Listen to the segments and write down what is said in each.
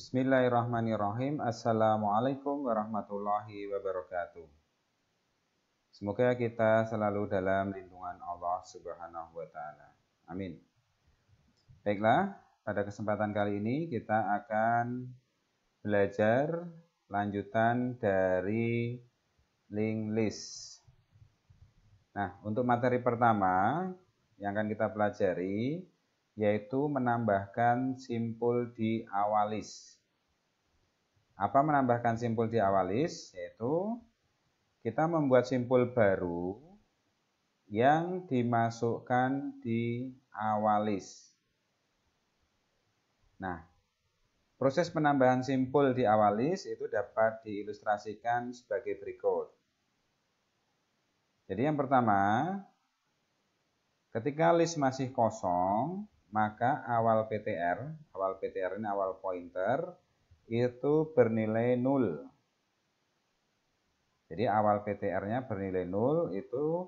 Bismillahirrahmanirrahim. Assalamualaikum warahmatullahi wabarakatuh. Semoga kita selalu dalam lindungan Allah Subhanahu wa Ta'ala. Amin. Baiklah, pada kesempatan kali ini kita akan belajar lanjutan dari linked list. Nah, untuk materi pertama yang akan kita pelajari yaitu menambahkan simpul di awal list. Apa menambahkan simpul di awal list? Yaitu kita membuat simpul baru yang dimasukkan di awal list. Nah, proses penambahan simpul di awal list itu dapat diilustrasikan sebagai berikut. Jadi yang pertama, ketika list masih kosong, maka awal PTR ini awal pointer, itu bernilai 0. Jadi awal PTR-nya bernilai 0, itu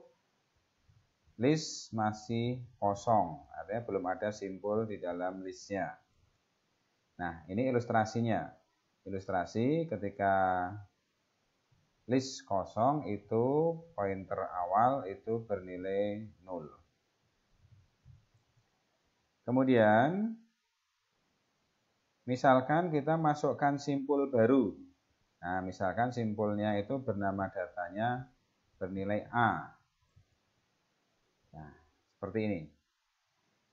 list masih kosong, artinya belum ada simpul di dalam listnya. Nah, ini ilustrasinya. Ilustrasi ketika list kosong itu pointer awal itu bernilai 0. Kemudian, misalkan kita masukkan simpul baru. Nah, misalkan simpulnya itu bernama datanya bernilai A. Nah, seperti ini.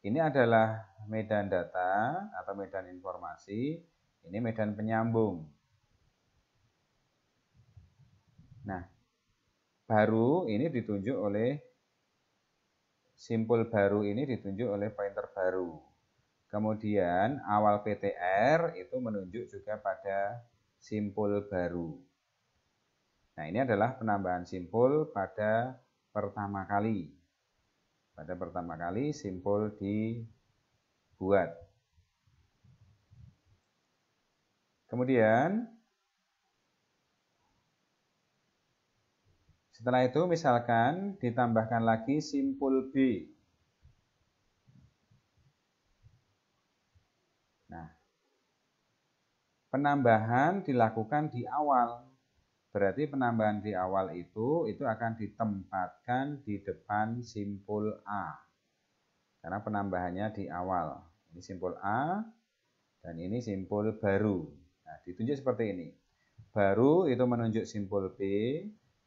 Ini adalah medan data atau medan informasi. Ini medan penyambung. Nah, baru ini ditunjuk oleh simpul baru ini ditunjuk oleh pointer baru. Kemudian awal PTR itu menunjuk juga pada simpul baru. Nah, ini adalah penambahan simpul pada pertama kali. Pada pertama kali simpul dibuat. Kemudian setelah itu misalkan ditambahkan lagi simpul B. Nah, penambahan dilakukan di awal. Berarti penambahan di awal itu akan ditempatkan di depan simpul A. Karena penambahannya di awal. Ini simpul A dan ini simpul baru. Nah, ditunjuk seperti ini. Baru itu menunjuk simpul B.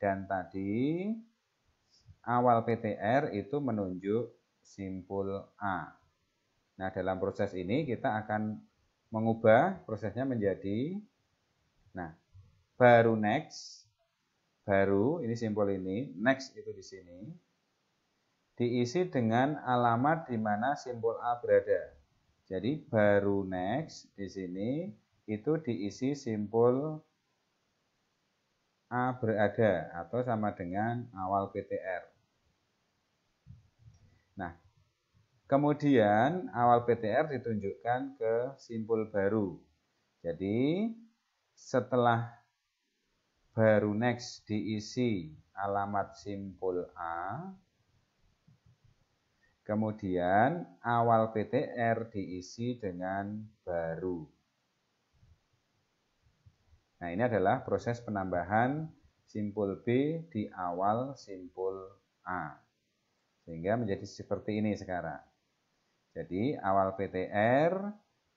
Dan tadi awal PTR itu menunjuk simpul A. Nah, dalam proses ini kita akan mengubah prosesnya menjadi baru next. Baru ini simpul ini, next itu di sini. Diisi dengan alamat di mana simpul A berada. Jadi baru next di sini itu diisi simpul A berada atau sama dengan awal PTR. Nah, kemudian awal PTR ditunjukkan ke simpul baru. Jadi, setelah baru next diisi alamat simpul A, kemudian awal PTR diisi dengan baru. Nah, ini adalah proses penambahan simpul B di awal simpul A. Sehingga menjadi seperti ini sekarang. Jadi, awal PTR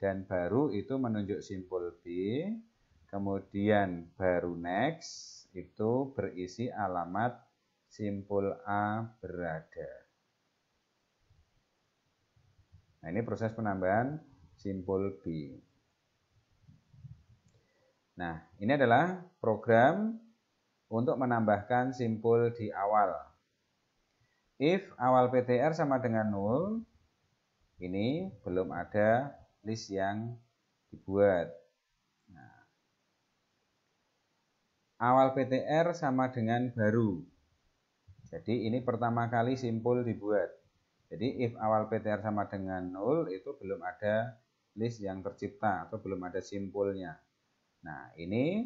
dan baru itu menunjuk simpul B. Kemudian baru next itu berisi alamat simpul A berada. Nah, ini proses penambahan simpul B. Nah, ini adalah program untuk menambahkan simpul di awal. If awal PTR sama dengan 0, ini belum ada list yang dibuat. Nah, awal PTR sama dengan baru. Jadi ini pertama kali simpul dibuat. Jadi if awal PTR sama dengan 0, itu belum ada list yang tercipta atau belum ada simpulnya. Nah, ini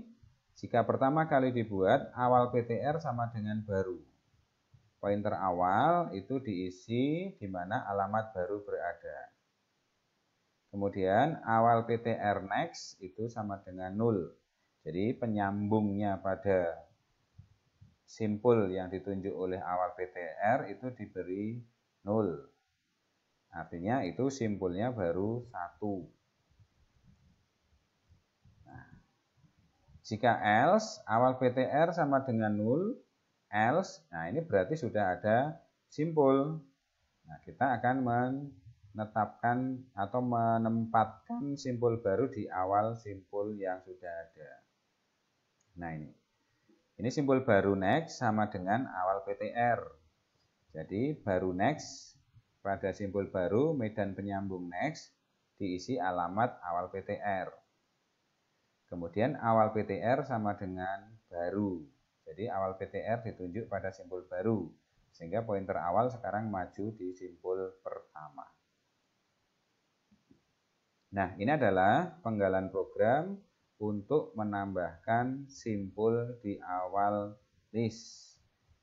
jika pertama kali dibuat, awal PTR sama dengan baru. Pointer awal itu diisi di mana alamat baru berada. Kemudian awal PTR next itu sama dengan 0. Jadi penyambungnya pada simpul yang ditunjuk oleh awal PTR itu diberi 0. Artinya itu simpulnya baru 1. Nah, jika else awal PTR sama dengan 0, else, nah ini berarti sudah ada simpul. Nah, kita akan menetapkan atau menempatkan simpul baru di awal simpul yang sudah ada. Nah, ini simpul baru next sama dengan awal PTR. Jadi baru next pada simpul baru medan penyambung next diisi alamat awal PTR. Kemudian awal PTR sama dengan baru. Jadi awal PTR ditunjuk pada simpul baru. Sehingga pointer awal sekarang maju di simpul pertama. Nah, ini adalah penggalan program untuk menambahkan simpul di awal list.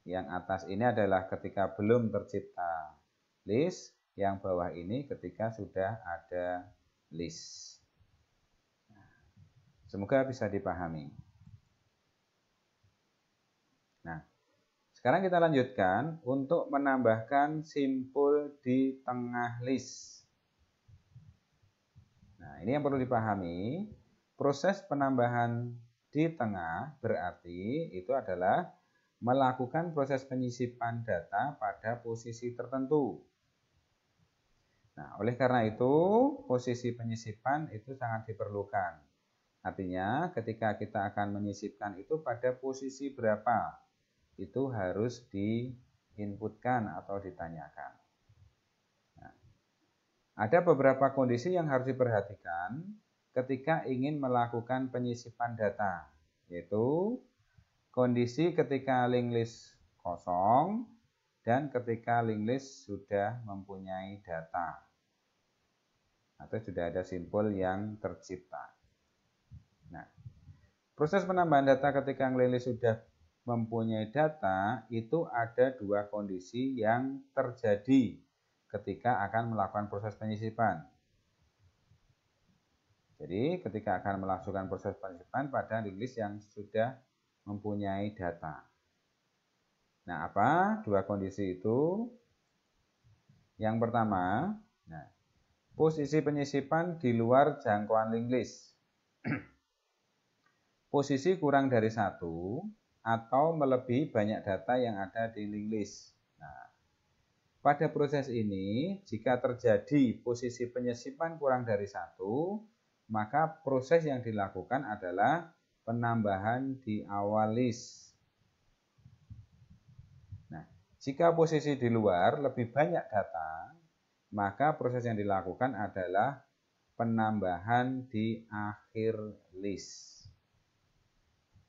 Yang atas ini adalah ketika belum tercipta list, yang bawah ini ketika sudah ada list. Semoga bisa dipahami. Nah, sekarang kita lanjutkan untuk menambahkan simpul di tengah list. Nah, ini yang perlu dipahami. Proses penambahan di tengah berarti itu adalah melakukan proses penyisipan data pada posisi tertentu. Nah, oleh karena itu, posisi penyisipan itu sangat diperlukan. Artinya, ketika kita akan menyisipkan itu pada posisi berapa, itu harus diinputkan atau ditanyakan. Nah, ada beberapa kondisi yang harus diperhatikan ketika ingin melakukan penyisipan data, yaitu kondisi ketika linked list kosong dan ketika linked list sudah mempunyai data atau sudah ada simpul yang tercipta. Nah, proses penambahan data ketika linked list sudah mempunyai data itu ada dua kondisi yang terjadi ketika akan melakukan proses penyisipan. Jadi ketika akan melakukan proses penyisipan pada linked list yang sudah mempunyai data. Nah, apa dua kondisi itu? Yang pertama, posisi penyisipan di luar jangkauan linked list. Posisi kurang dari 1 atau melebihi banyak data yang ada di linked list. Nah, pada proses ini, jika terjadi posisi penyisipan kurang dari 1, maka proses yang dilakukan adalah penambahan di awal list. Nah, jika posisi di luar lebih banyak data, maka proses yang dilakukan adalah penambahan di akhir list.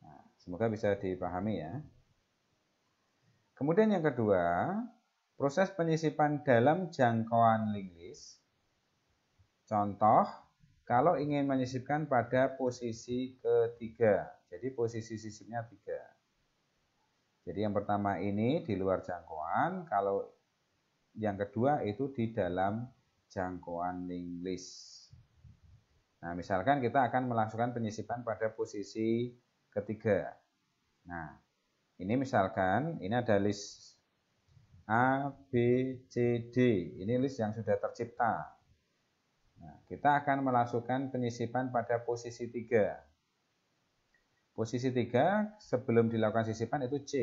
Nah, semoga bisa dipahami ya. Kemudian yang kedua, proses penyisipan dalam jangkauan linked list. Contoh, kalau ingin menyisipkan pada posisi ketiga, jadi posisi sisipnya 3. Jadi yang pertama ini di luar jangkauan, kalau yang kedua itu di dalam jangkauan linked list. Nah, misalkan kita akan melakukan penyisipan pada posisi ketiga. Nah, ini misalkan ini ada list A, B, C, D. Ini list yang sudah tercipta. Nah, kita akan melakukan penyisipan pada posisi 3. Posisi 3 sebelum dilakukan sisipan itu C.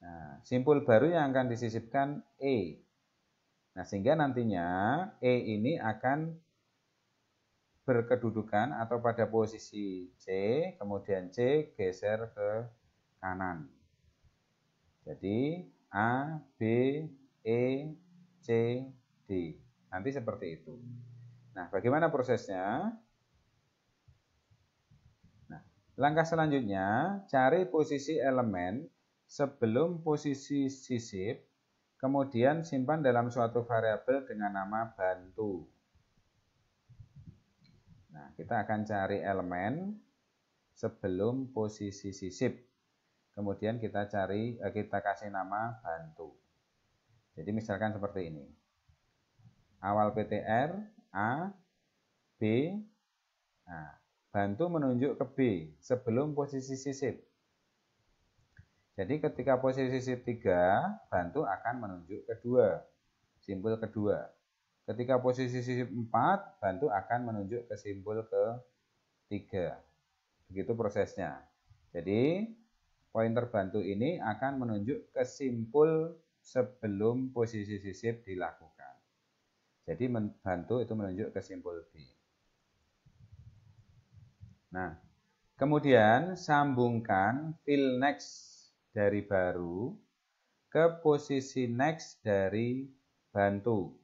Nah, simpul baru yang akan disisipkan E. Nah, sehingga nantinya E ini akan berkedudukan atau pada posisi C, kemudian C geser ke kanan. Jadi A, B, E, C, D. Nanti seperti itu. Nah, bagaimana prosesnya? Nah, langkah selanjutnya, cari posisi elemen sebelum posisi sisip, kemudian simpan dalam suatu variabel dengan nama bantu. Nah, kita akan cari elemen sebelum posisi sisip. Kemudian kita kasih nama bantu. Jadi misalkan seperti ini. Awal PTR A, B. Nah, bantu menunjuk ke B sebelum posisi sisip. Jadi ketika posisi sisip 3, bantu akan menunjuk ke 2, simpul kedua. Ketika posisi sisip 4, bantu akan menunjuk ke simpul ke-3. Begitu prosesnya. Jadi pointer bantu ini akan menunjuk ke simpul sebelum posisi sisip dilakukan. Jadi bantu itu menunjuk ke simpul B. Nah, kemudian sambungkan fill next dari baru ke posisi next dari bantu.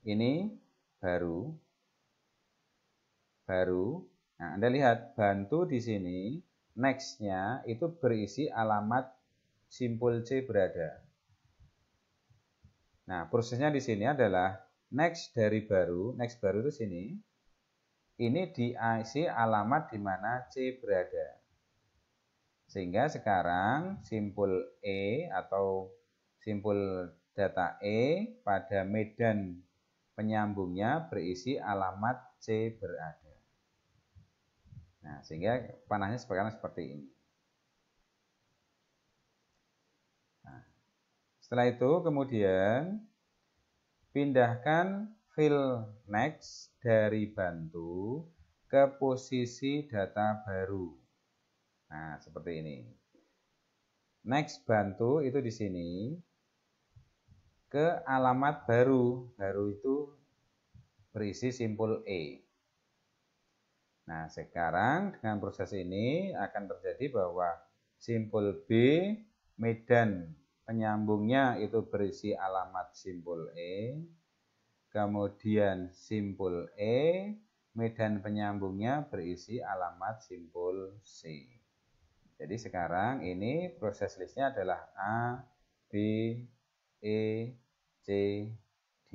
Ini baru. Nah, Anda lihat bantu di sini next-nya itu berisi alamat simpul C berada. Nah, prosesnya di sini adalah next dari baru, next baru itu sini. Ini diisi alamat di mana C berada. Sehingga sekarang simpul E atau simpul data E pada medan penyambungnya berisi alamat C berada. Nah, sehingga panahnya sekarang seperti ini. Nah, setelah itu kemudian pindahkan fill next dari bantu ke posisi data baru. Nah, seperti ini. Next bantu itu di sini ke alamat baru. Baru itu berisi simpul E. Nah, sekarang dengan proses ini akan terjadi bahwa simpul B, medan penyambungnya itu berisi alamat simpul E, kemudian simpul E, medan penyambungnya berisi alamat simpul C. Jadi sekarang ini proses listnya adalah A, B, E, C, D.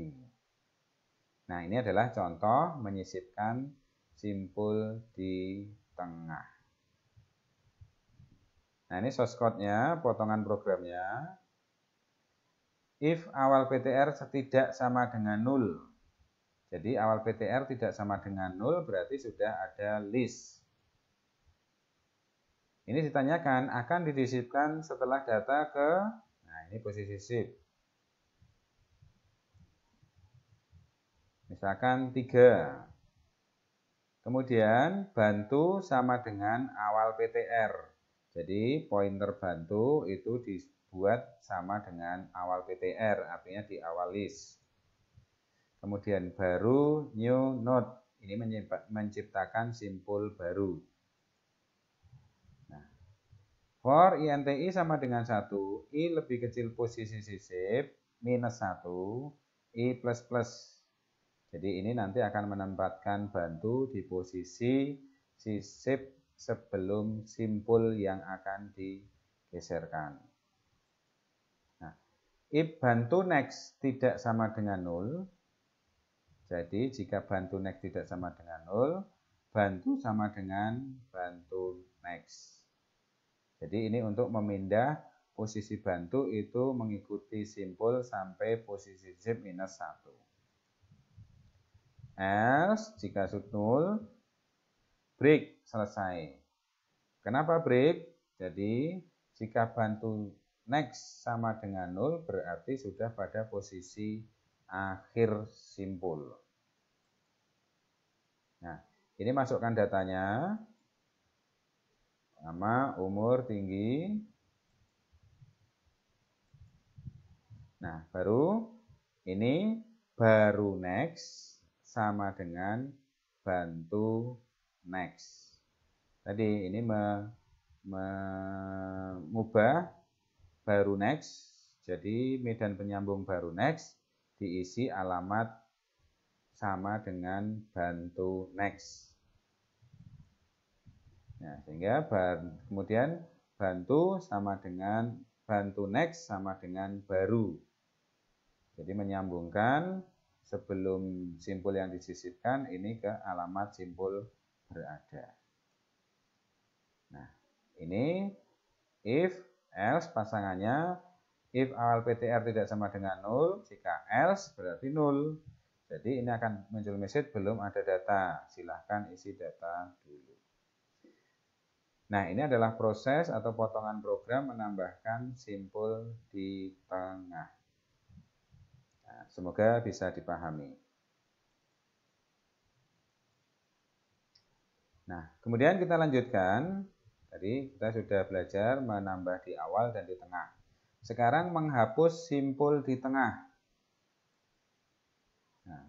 Nah, ini adalah contoh menyisipkan simpul di tengah. Nah, ini source code-nya, potongan programnya. If awal PTR tidak sama dengan 0. Jadi awal PTR tidak sama dengan 0 berarti sudah ada list. Ini ditanyakan akan didisipkan setelah data ke, nah ini posisi sip. Misalkan 3. Kemudian bantu sama dengan awal PTR. Jadi pointer bantu itu dibuat sama dengan awal PTR, artinya di awal list. Kemudian baru new node, ini menciptakan simpul baru. Nah, for INTI sama dengan 1, I lebih kecil posisi sisip, minus 1, I plus plus. Jadi ini nanti akan menempatkan bantu di posisi sisip sebelum simpul yang akan digeserkan. Nah, if bantu next tidak sama dengan 0, jadi jika bantu next tidak sama dengan 0, bantu sama dengan bantu next. Jadi ini untuk memindah posisi bantu itu mengikuti simpul sampai posisi sisip minus 1. Else, jika sud 0, break, selesai. Kenapa break? Jadi, jika bantu next sama dengan 0, berarti sudah pada posisi akhir simpul. Nah, ini masukkan datanya. Nama, umur, tinggi. Nah, baru ini baru next sama dengan bantu next. Tadi ini mengubah baru next, jadi medan penyambung baru next diisi alamat sama dengan bantu next. Nah, sehingga kemudian bantu sama dengan bantu next sama dengan baru. Jadi menyambungkan sebelum simpul yang disisipkan ini ke alamat simpul berada. Nah, ini if, else pasangannya If awal PTR tidak sama dengan 0, jika else berarti 0. Jadi ini akan muncul message belum ada data. Silahkan isi data dulu. Nah, ini adalah proses atau potongan program menambahkan simpul di tengah. Nah, semoga bisa dipahami. Nah, kemudian kita lanjutkan. Tadi kita sudah belajar menambah di awal dan di tengah. Sekarang menghapus simpul di tengah. Nah,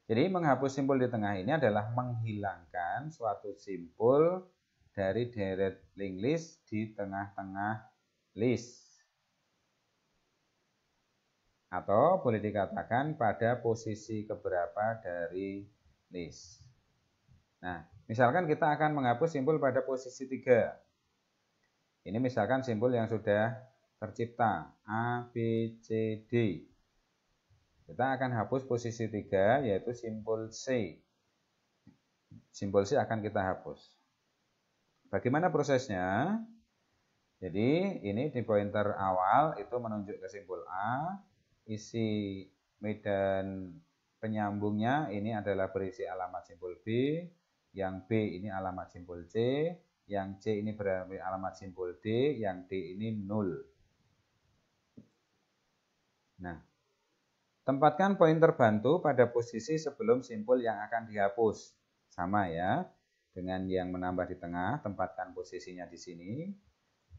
jadi menghapus simpul di tengah ini adalah menghilangkan suatu simpul dari deret linked list di tengah-tengah list. Atau boleh dikatakan pada posisi keberapa dari list. Nah, misalkan kita akan menghapus simpul pada posisi 3. Ini misalkan simpul yang sudah tercipta, A, B, C, D. Kita akan hapus posisi 3, yaitu simpul C. Simpul C akan kita hapus. Bagaimana prosesnya? Jadi, ini di pointer awal itu menunjuk ke simpul A. Isi medan penyambungnya ini adalah berisi alamat simpul B. Yang B ini alamat simpul C. Yang C ini berarti alamat simpul D, yang D ini 0. Nah, tempatkan pointer bantu pada posisi sebelum simpul yang akan dihapus. Sama ya, dengan yang menambah di tengah, tempatkan posisinya di sini.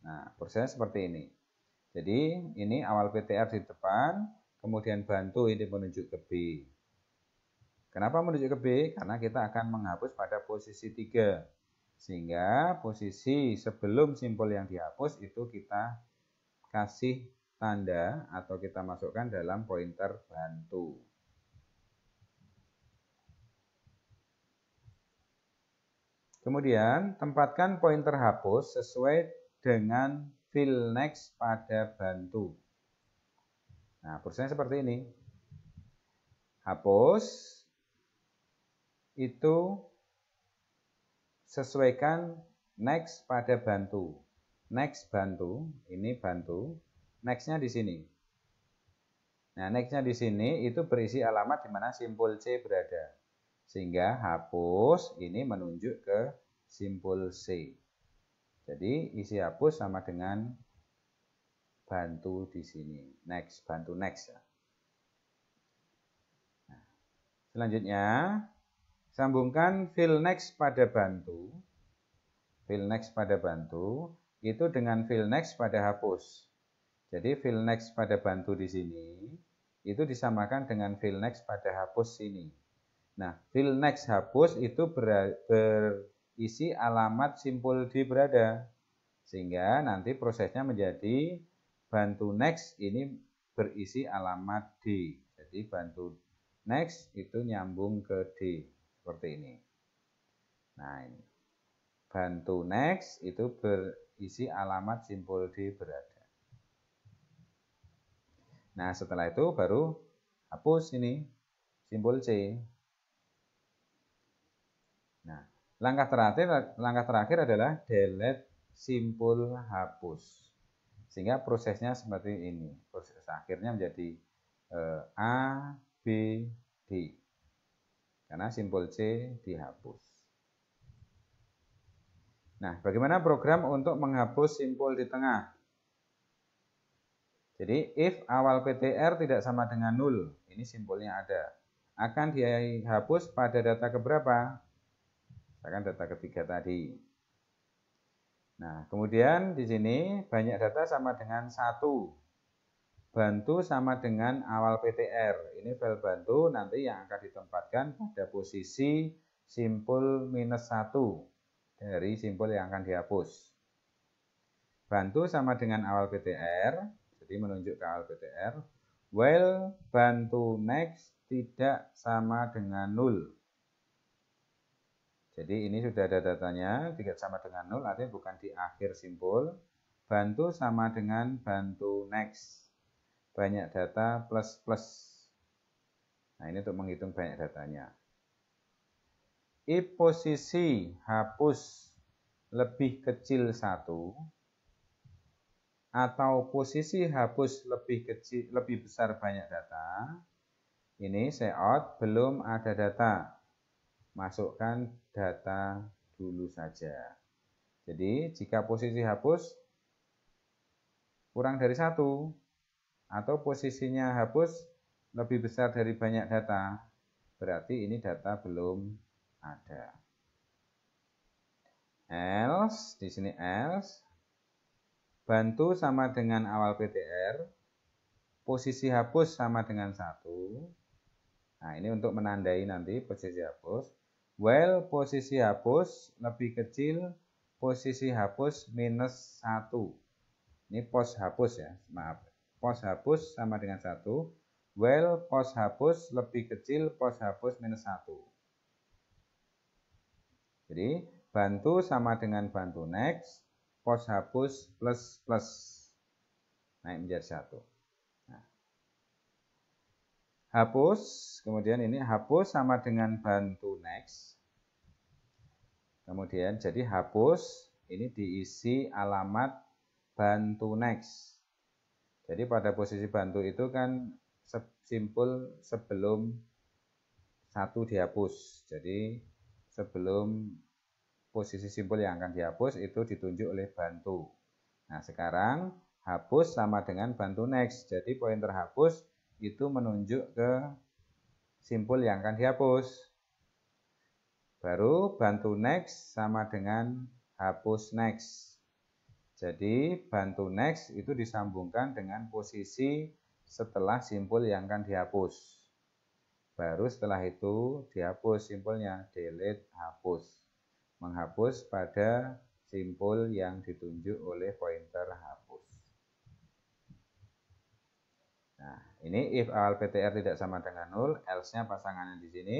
Nah, prosesnya seperti ini. Jadi, ini awal PTR di depan, kemudian bantu ini menunjuk ke B. Kenapa menunjuk ke B? Karena kita akan menghapus pada posisi 3. Sehingga posisi sebelum simpul yang dihapus itu kita kasih tanda atau kita masukkan dalam pointer bantu. Kemudian tempatkan pointer hapus sesuai dengan fill next pada bantu. Nah, prosesnya seperti ini. Hapus itu sesuaikan next pada bantu. Next bantu, ini bantu. Next-nya di sini. Nah, next-nya di sini itu berisi alamat di mana simpul C berada. Sehingga hapus ini menunjuk ke simpul C. Jadi isi hapus sama dengan bantu di sini. Next, bantu next ya. Nah, selanjutnya sambungkan fill next pada bantu. Fill next pada bantu itu dengan fill next pada hapus. Jadi fill next pada bantu di sini itu disamakan dengan fill next pada hapus sini. Nah, fill next hapus itu berisi alamat simpul D berada. Sehingga nanti prosesnya menjadi bantu next ini berisi alamat D. Jadi bantu next itu nyambung ke D. Seperti ini. Nah, ini. Bantu next itu berisi alamat simpul D berada. Nah, setelah itu baru hapus ini simpul C. Nah, langkah terakhir adalah delete simpul hapus. Sehingga prosesnya seperti ini. Proses akhirnya menjadi A, B, D. Karena simpul C dihapus. Nah, bagaimana program untuk menghapus simpul di tengah? Jadi, if awal PTR tidak sama dengan 0, ini simpulnya ada. Akan dihapus pada data keberapa? Misalkan data ketiga tadi. Nah, kemudian di sini banyak data sama dengan 1. Bantu sama dengan awal PTR. Ini file bantu nanti yang akan ditempatkan pada posisi simpul -1 dari simpul yang akan dihapus. Bantu sama dengan awal PTR, jadi menunjuk ke awal PTR. While bantu next tidak sama dengan 0. Jadi ini sudah ada datanya, tidak sama dengan 0, artinya bukan di akhir simpul. Bantu sama dengan bantu next. Banyak data plus plus. Nah, ini untuk menghitung banyak datanya. If posisi hapus lebih kecil 1, atau posisi hapus lebih besar banyak data, ini layout belum ada data. Masukkan data dulu saja. Jadi jika posisi hapus kurang dari 1 atau posisinya hapus lebih besar dari banyak data, berarti ini data belum ada. Else, di sini else, bantu sama dengan awal PTR, posisi hapus sama dengan 1. Nah, ini untuk menandai nanti posisi hapus. While posisi hapus lebih kecil posisi hapus minus 1. Ini pos hapus ya, maaf. Pos hapus sama dengan 1. While pos hapus lebih kecil pos hapus minus 1. Jadi, bantu sama dengan bantu next, pos hapus plus plus. Naik menjadi 1. Nah. Hapus, kemudian ini hapus sama dengan bantu next. Kemudian jadi hapus, ini diisi alamat bantu next. Jadi pada posisi bantu itu kan simpul sebelum 1 dihapus. Jadi sebelum posisi simpul yang akan dihapus itu ditunjuk oleh bantu. Nah, sekarang hapus sama dengan bantu next. Jadi pointer hapus itu menunjuk ke simpul yang akan dihapus. Baru bantu next sama dengan hapus next. Jadi bantu next itu disambungkan dengan posisi setelah simpul yang akan dihapus. Baru setelah itu dihapus simpulnya, delete, hapus. Menghapus pada simpul yang ditunjuk oleh pointer hapus. Nah, ini if awal PTR tidak sama dengan 0, else-nya pasangannya di sini.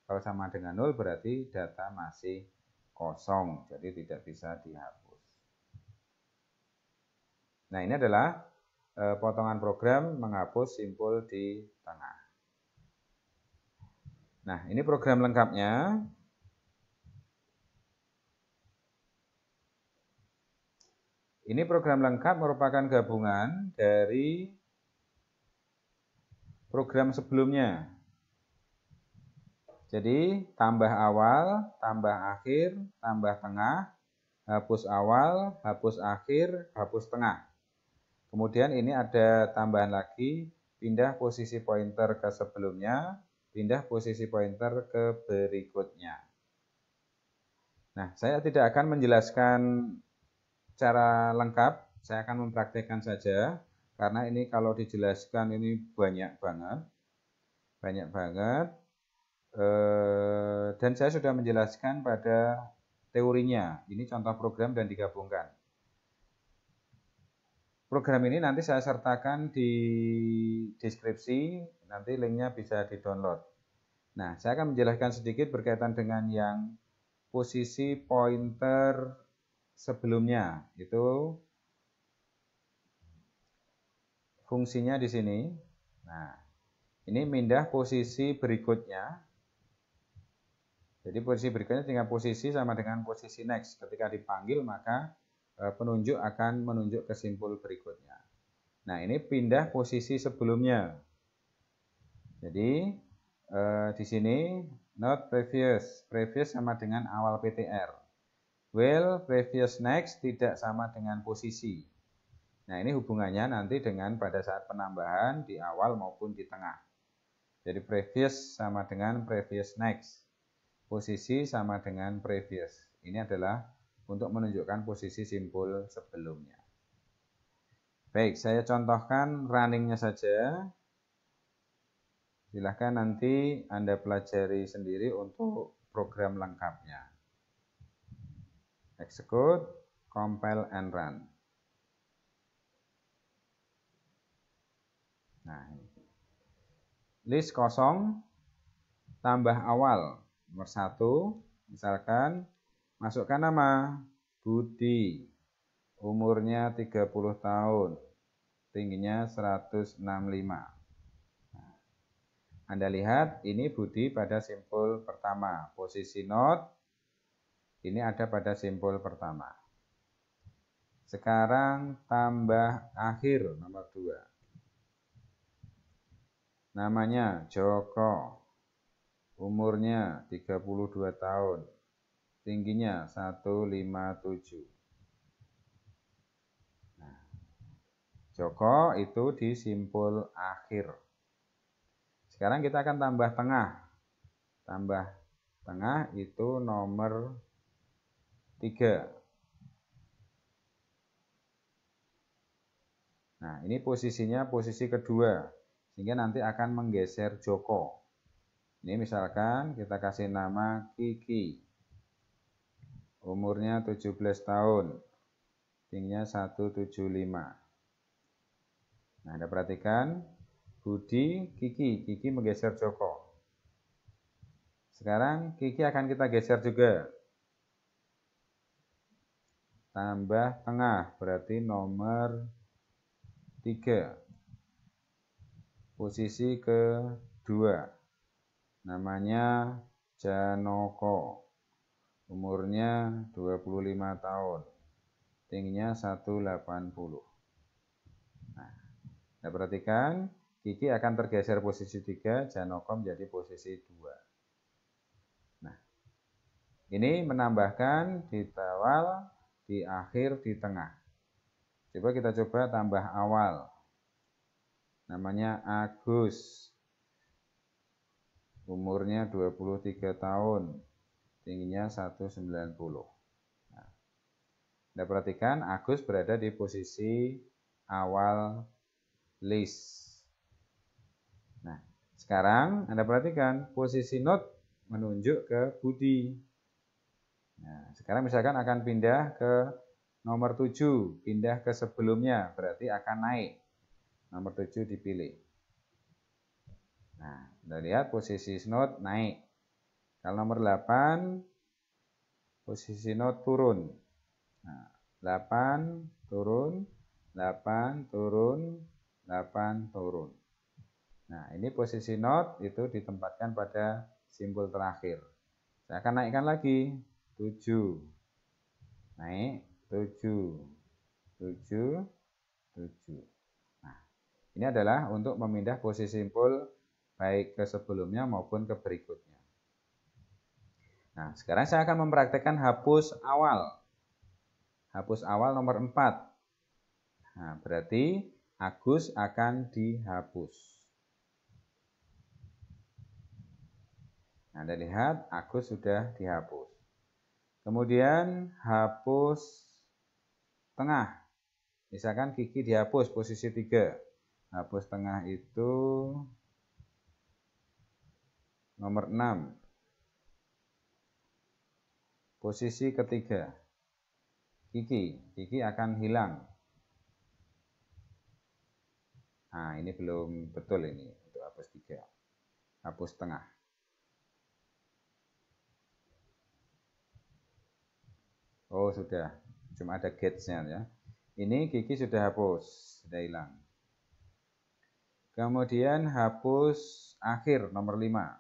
Kalau sama dengan 0 berarti data masih kosong, jadi tidak bisa dihapus. Nah, ini adalah potongan program menghapus simpul di tengah. Nah, ini program lengkapnya. Ini program lengkap merupakan gabungan dari program sebelumnya. Jadi, tambah awal, tambah akhir, tambah tengah, hapus awal, hapus akhir, hapus tengah. Kemudian ini ada tambahan lagi, pindah posisi pointer ke sebelumnya, pindah posisi pointer ke berikutnya. Nah, saya tidak akan menjelaskan secara lengkap, saya akan mempraktikkan saja, karena ini kalau dijelaskan ini banyak banget. Dan saya sudah menjelaskan pada teorinya, ini contoh program dan digabungkan. Program ini nanti saya sertakan di deskripsi, nanti linknya bisa di-download. Nah, saya akan menjelaskan sedikit berkaitan dengan yang posisi pointer sebelumnya. Itu fungsinya di sini. Nah, ini pindah posisi berikutnya. Jadi posisi berikutnya tinggal posisi sama dengan posisi next. Ketika dipanggil maka penunjuk akan menunjuk ke simpul berikutnya. Nah, ini pindah posisi sebelumnya. Jadi di sini not previous. Previous sama dengan awal PTR. While previous next tidak sama dengan posisi. Nah, ini hubungannya nanti dengan pada saat penambahan di awal maupun di tengah. Jadi previous sama dengan previous next. Posisi sama dengan previous. Ini adalah untuk menunjukkan posisi simpul sebelumnya. Baik, saya contohkan runningnya saja. Silahkan nanti Anda pelajari sendiri untuk program lengkapnya. Execute, compile, and run. Nah, list kosong, tambah awal, nomor 1, misalkan masukkan nama Budi, umurnya 30 tahun, tingginya 165. Nah, Anda lihat ini Budi pada simpul pertama, posisi not ini ada pada simpul pertama. Sekarang tambah akhir nomor 2. Namanya Joko. Umurnya 32 tahun. Tingginya 157. Nah, Joko itu di simpul akhir. Sekarang kita akan tambah tengah. Tambah tengah itu nomor 3. Nah, ini posisinya posisi kedua. Sehingga nanti akan menggeser Joko. Ini misalkan kita kasih nama Kiki. Umurnya 17 tahun. Tingginya 175. Nah, Anda perhatikan. Budi, Kiki. Kiki menggeser Joko. Sekarang Kiki akan kita geser juga. Tambah tengah. Berarti nomor 3. Posisi kedua. Namanya Janoko. Umurnya 25 tahun. Tingginya 180. Nah, Anda perhatikan, Kiki akan tergeser posisi 3, Janoko menjadi posisi 2. Nah, ini menambahkan di awal, di akhir, di tengah. Coba kita tambah awal. Namanya Agus. Umurnya 23 tahun. Tingginya 190. Nah, Anda perhatikan Agus berada di posisi awal list. Nah, sekarang Anda perhatikan posisi note menunjuk ke Budi. Nah, sekarang misalkan akan pindah ke nomor 7, pindah ke sebelumnya, berarti akan naik. Nomor 7 dipilih. Nah, Anda lihat posisi note naik. Kalau nomor 8, posisi note turun. Nah, 8 turun, 8 turun, 8 turun. Nah, ini posisi note itu ditempatkan pada simpul terakhir. Saya akan naikkan lagi. 7. Naik, 7. 7, 7. Nah, ini adalah untuk memindah posisi simpul baik ke sebelumnya maupun ke berikutnya. Nah, sekarang saya akan mempraktekkan hapus awal. Hapus awal nomor 4. Nah, berarti Agus akan dihapus. Nah, Anda lihat Agus sudah dihapus. Kemudian hapus tengah. Misalkan Kiki dihapus posisi 3. Hapus tengah itu nomor 6. Posisi ketiga. Kiki akan hilang. Nah, ini belum betul ini untuk hapus 3. Hapus tengah. Oh, sudah. Cuma ada gates-nya ya. Ini Kiki sudah hapus, sudah hilang. Kemudian hapus akhir nomor 5.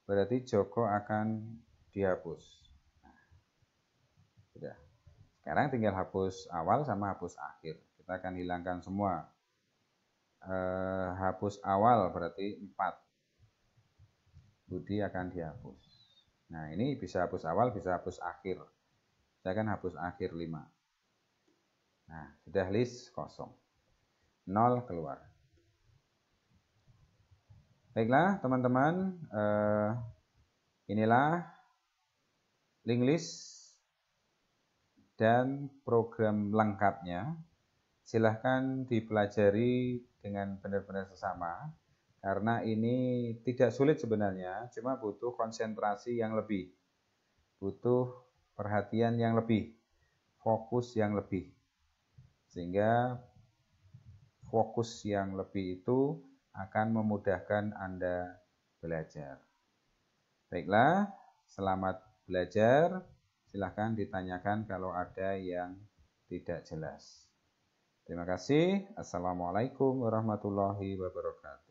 Berarti Joko akan dihapus. Nah, sudah. Sekarang tinggal hapus awal sama hapus akhir. Kita akan hilangkan semua. Hapus awal berarti 4. Budi akan dihapus. Nah, ini bisa hapus awal, bisa hapus akhir. Saya akan hapus akhir 5. Nah, sudah list kosong. 0 keluar. Baiklah, teman-teman. Inilah link list dan program lengkapnya. Silahkan dipelajari dengan benar-benar sesama. Karena ini tidak sulit sebenarnya, cuma butuh konsentrasi yang lebih. Butuh perhatian yang lebih, fokus yang lebih. Sehingga fokus yang lebih itu akan memudahkan Anda belajar. Baiklah, selamat belajar. Silahkan ditanyakan kalau ada yang tidak jelas. Terima kasih. Assalamualaikum warahmatullahi wabarakatuh.